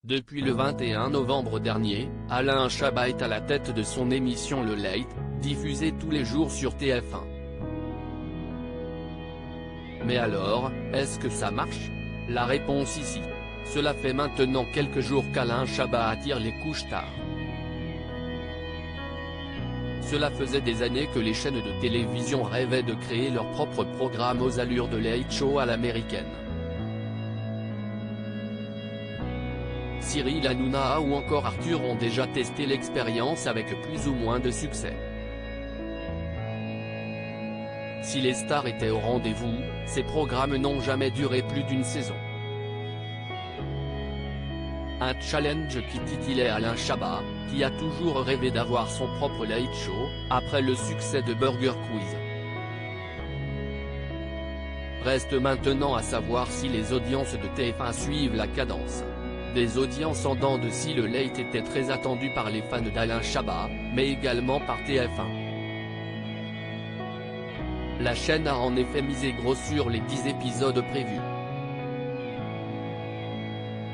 Depuis le 21 novembre dernier, Alain Chabat est à la tête de son émission Le Late, diffusée tous les jours sur TF1. Mais alors, est-ce que ça marche? La réponse ici. Cela fait maintenant quelques jours qu'Alain Chabat attire les couches tard. Cela faisait des années que les chaînes de télévision rêvaient de créer leur propre programme aux allures de late show à l'américaine. Cyril Hanouna ou encore Arthur ont déjà testé l'expérience avec plus ou moins de succès. Si les stars étaient au rendez-vous, ces programmes n'ont jamais duré plus d'une saison. Un challenge qui titillait Alain Chabat, qui a toujours rêvé d'avoir son propre late show, après le succès de Burger Quiz. Reste maintenant à savoir si les audiences de TF1 suivent la cadence. Des audiences en dents de scie. Le Late était très attendu par les fans d'Alain Chabat, mais également par TF1. La chaîne a en effet misé gros sur les 10 épisodes prévus.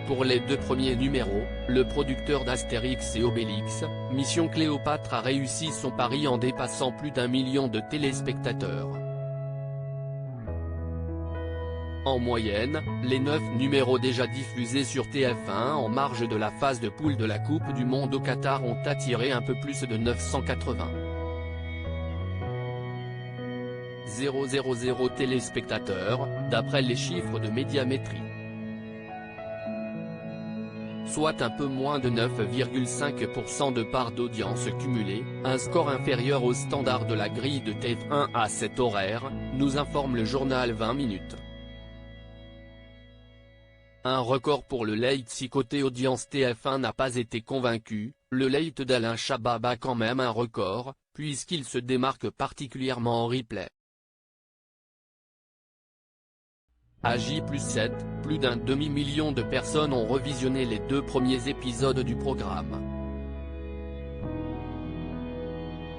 Pour les 2 premiers numéros, le producteur d'Astérix et Obélix, Mission Cléopâtre a réussi son pari en dépassant plus d'1 million de téléspectateurs. En moyenne, les 9 numéros déjà diffusés sur TF1 en marge de la phase de poule de la Coupe du Monde au Qatar ont attiré un peu plus de 980 000 téléspectateurs, d'après les chiffres de Médiamétrie. Soit un peu moins de 9,5% de part d'audience cumulée, un score inférieur au standard de la grille de TF1 à cet horaire, nous informe le journal 20 minutes. Un record pour le Late. Si côté audience TF1 n'a pas été convaincu, le Late d'Alain Chabat bat quand même un record, puisqu'il se démarque particulièrement en replay. À J+7, plus d'un demi-million de personnes ont revisionné les 2 premiers épisodes du programme.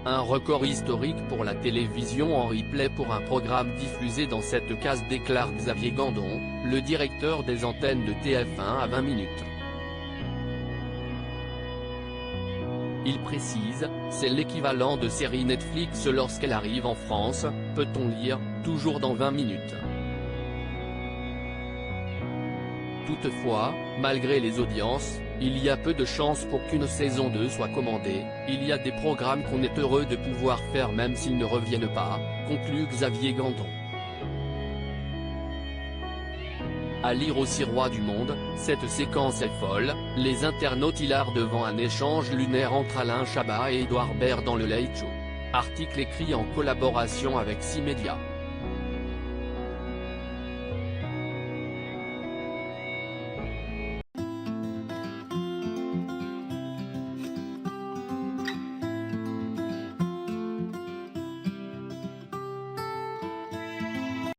Un record historique pour la télévision en replay pour un programme diffusé dans cette case, déclare Xavier Gandon, le directeur des antennes de TF1 à 20 minutes. Il précise, c'est l'équivalent de série Netflix lorsqu'elle arrive en France, peut-on lire, toujours dans 20 minutes. Toutefois, malgré les audiences, il y a peu de chances pour qu'une saison 2 soit commandée. Il y a des programmes qu'on est heureux de pouvoir faire même s'ils ne reviennent pas, conclut Xavier Gandon. À lire aussi Roi du Monde, cette séquence est folle, les internautes hilarent devant un échange lunaire entre Alain Chabat et Édouard Baird dans le Late Show. Article écrit en collaboration avec 6 médias.